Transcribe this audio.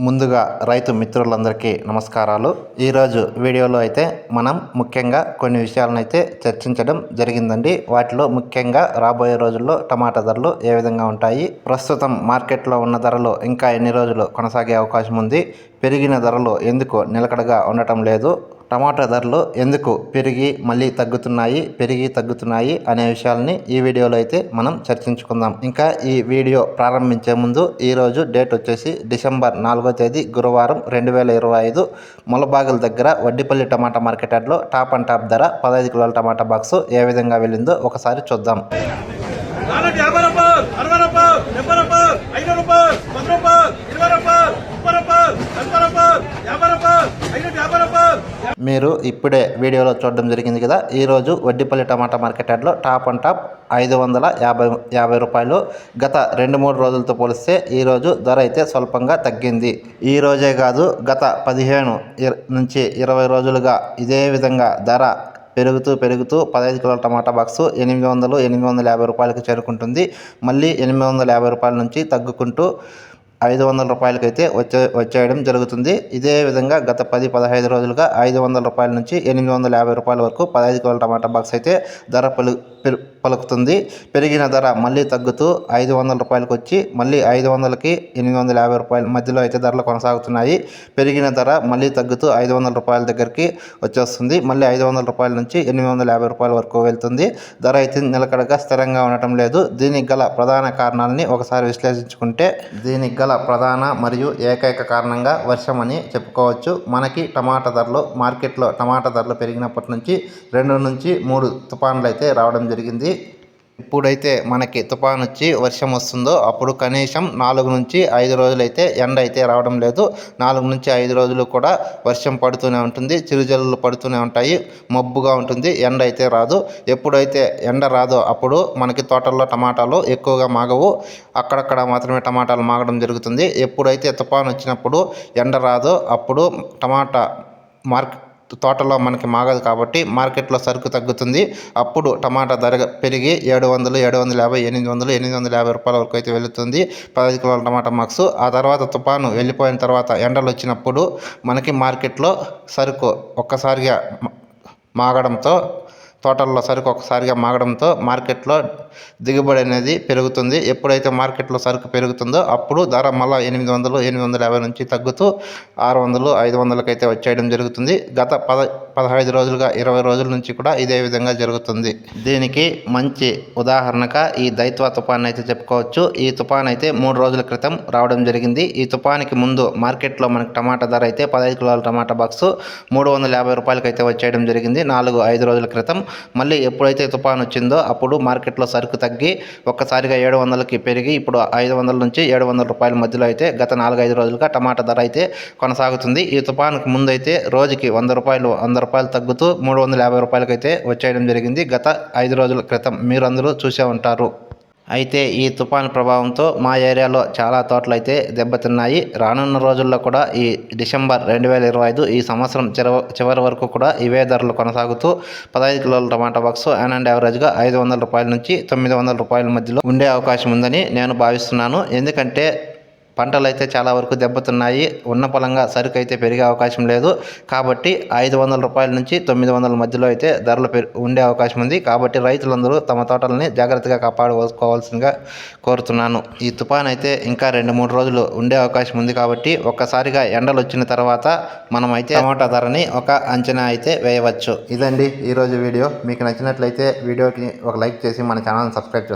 ముందుగా రైతు మిత్రులందరికీ నమస్కారాలు. ఈరోజు వీడియోలో అయితే మనం ముఖ్యంగా కొన్ని విషయాలను అయితే చర్చించడం జరిగిందండి. వాటిలో ముఖ్యంగా రాబోయే రోజుల్లో టమాటా ధరలు ఏ విధంగా ఉంటాయి, ప్రస్తుతం మార్కెట్లో ఉన్న ధరలు ఇంకా ఎన్ని రోజులు కొనసాగే అవకాశం ఉంది, పెరిగిన ధరలు ఎందుకు నిలకడగా ఉండటం లేదు, టమాటా ధరలు ఎందుకు మళ్ళీ తగ్గుతున్నాయి అనే విషయాలని ఈ వీడియోలో అయితే మనం చర్చించుకుందాం. ఇంకా ఈ వీడియో ప్రారంభించే ముందు ఈరోజు డేట్ వచ్చేసి డిసెంబర్ 4వ తేదీ గురువారం 2025. ములబాగిల దగ్గర వడ్డిపల్లి టమాటా మార్కెట్ యార్డ్లో టాప్ అండ్ టాప్ ధర 15 కిలోల టమాటా బాక్స్ ఏ విధంగా వెళ్ళిందో ఒకసారి చూద్దాం. మీరు ఇప్పుడే వీడియోలో చూడడం జరిగింది కదా. ఈరోజు వడ్డిపల్లి టమాటా మార్కెట్ యార్డ్లో టాప్ అండ్ టాప్ 550 రూపాయలు. గత 2-3 రోజులతో పోలిస్తే ఈరోజు ధర అయితే స్వల్పంగా తగ్గింది. ఈ రోజే కాదు, గత 15 నుంచి 20 రోజులుగా ఇదే విధంగా ధర పెరుగుతూ 15 కిలోల టమాటా బాక్సు 850 రూపాయలకు చేరుకుంటుంది. మళ్ళీ 850 రూపాయల నుంచి తగ్గుకుంటూ 500 రూపాయలకి అయితే వచ్చేయడం జరుగుతుంది. ఇదే విధంగా గత 10-15 రోజులుగా 500 రూపాయల నుంచి 850 రూపాయల వరకు 15 కిలోల టమాటా బాక్స్ అయితే ధర పలుకుతుంది. పెరిగిన ధర మళ్ళీ తగ్గుతూ 500 రూపాయలకు వచ్చి మళ్ళీ 500కి 850 రూపాయల మధ్యలో అయితే ధరలు కొనసాగుతున్నాయి. పెరిగిన ధర మళ్ళీ తగ్గుతూ 500 రూపాయల దగ్గరికి వచ్చేస్తుంది. మళ్ళీ 500 రూపాయల నుంచి 850 రూపాయల వరకు వెళ్తుంది. ధర అయితే నిలకడగా స్థిరంగా ఉండటం లేదు. దీనికి గల ప్రధాన కారణాలని ఒకసారి విశ్లేషించుకుంటే, దీనికి గల ప్రధాన మరియు ఏకైక కారణంగా వర్షం అని చెప్పుకోవచ్చు. మనకి మార్కెట్లో టమాటా ధరలు పెరిగినప్పటి నుంచి 2 నుంచి 3 తుఫాన్లు అయితే రావడం జరిగింది. ఎప్పుడైతే మనకి తుఫాన్ వచ్చి వర్షం వస్తుందో అప్పుడు కనీసం 4 నుంచి 5 రోజులైతే ఎండ అయితే రావడం లేదు. 4 నుంచి 5 రోజులు కూడా వర్షం పడుతూనే ఉంటుంది, చిరుజల్లులు పడుతూనే ఉంటాయి, మబ్బుగా ఉంటుంది, ఎండ అయితే రాదు. ఎప్పుడైతే ఎండ రాదో అప్పుడు మనకి తోటల్లో టమాటాలు ఎక్కువగా మాగవు, అక్కడక్కడ మాత్రమే టమాటాలు మాగడం జరుగుతుంది. ఎప్పుడైతే తుఫాన్ వచ్చినప్పుడు ఎండ రాదో అప్పుడు టమాటా తోటలో మనకి మాగదు కాబట్టి మార్కెట్లో సరుకు తగ్గుతుంది. అప్పుడు టమాటా ధర పెరిగి 700, 750, 800, 850 రూపాయల వరకు అయితే వెళుతుంది 15 కిలోల టమాటా బాక్స్. ఆ తర్వాత తుఫాను వెళ్ళిపోయిన తర్వాత ఎండలు వచ్చినప్పుడు మనకి మార్కెట్లో సరుకు ఒక్కసారిగా మాగడంతో, తోటల్లో సరుకు ఒక్కసారిగా మాగడంతో మార్కెట్లో దిగుబడి అనేది పెరుగుతుంది. ఎప్పుడైతే మార్కెట్లో సరుకు పెరుగుతుందో అప్పుడు ధర మళ్ళీ 800, 850 నుంచి తగ్గుతూ 600, 500కి అయితే వచ్చేయడం జరుగుతుంది. గత 15 రోజులుగా 20 రోజుల నుంచి కూడా ఇదే విధంగా జరుగుతుంది. దీనికి మంచి ఉదాహరణగా ఈ దైత్వ తుఫాన్ అయితే చెప్పుకోవచ్చు. ఈ తుఫాన్ అయితే 3 రోజుల క్రితం రావడం జరిగింది. ఈ తుఫానికి ముందు మార్కెట్లో మనకి టమాటా ధర అయితే 15 కిలోల టమాటా బాక్స్ 350 రూపాయలకి అయితే వచ్చేయడం జరిగింది 4-5 రోజుల క్రితం. మళ్ళీ ఎప్పుడైతే తుఫాన్ వచ్చిందో అప్పుడు మార్కెట్లో సరుకు తగ్గి ఒక్కసారిగా 700కి పెరిగి ఇప్పుడు 500 నుంచి 700 రూపాయల మధ్యలో అయితే గత 4-5 రోజులుగా టమాటా ధర అయితే కొనసాగుతుంది. ఈ తుఫాన్కి ముందు అయితే రోజుకి 100 రూపాయలు తగ్గుతూ 350 రూపాయలకి అయితే వచ్చేయడం జరిగింది గత 5 రోజుల క్రితం. మీరందరూ చూసే ఉంటారు. అయితే ఈ తుఫాన్ ప్రభావంతో మా ఏరియాలో చాలా తోటలు అయితే దెబ్బతిన్నాయి. రానున్న రోజుల్లో కూడా ఈ డిసెంబర్ 2025 ఈ సంవత్సరం చివరి వరకు కూడా ఇవే ధరలు కొనసాగుతూ 15 కిలోల టమాటా బాక్స్ అండ్ యావరేజ్గా 500 రూపాయల నుంచి 900 రూపాయల మధ్యలో ఉండే అవకాశం ఉందని నేను భావిస్తున్నాను. ఎందుకంటే పంటలు అయితే చాలా వరకు దెబ్బతిన్నాయి. ఉన్న పొలంగా సరుకు అయితే పెరిగే అవకాశం లేదు. కాబట్టి 500 రూపాయల నుంచి 900 మధ్యలో అయితే ధరలు ఉండే అవకాశం ఉంది. కాబట్టి రైతులందరూ తమ తోటలని జాగ్రత్తగా కాపాడుకోవాల్సిందిగా కోరుతున్నాను. ఈ తుఫాన్ అయితే ఇంకా 2-3 రోజులు ఉండే అవకాశం ఉంది. కాబట్టి ఒక్కసారిగా ఎండలు వచ్చిన తర్వాత మనం అయితే టమాటా ధరని ఒక అంచనా అయితే వేయవచ్చు. ఇదండి ఈరోజు వీడియో. మీకు నచ్చినట్లయితే వీడియోకి ఒక లైక్ చేసి మన ఛానల్ని సబ్స్క్రైబ్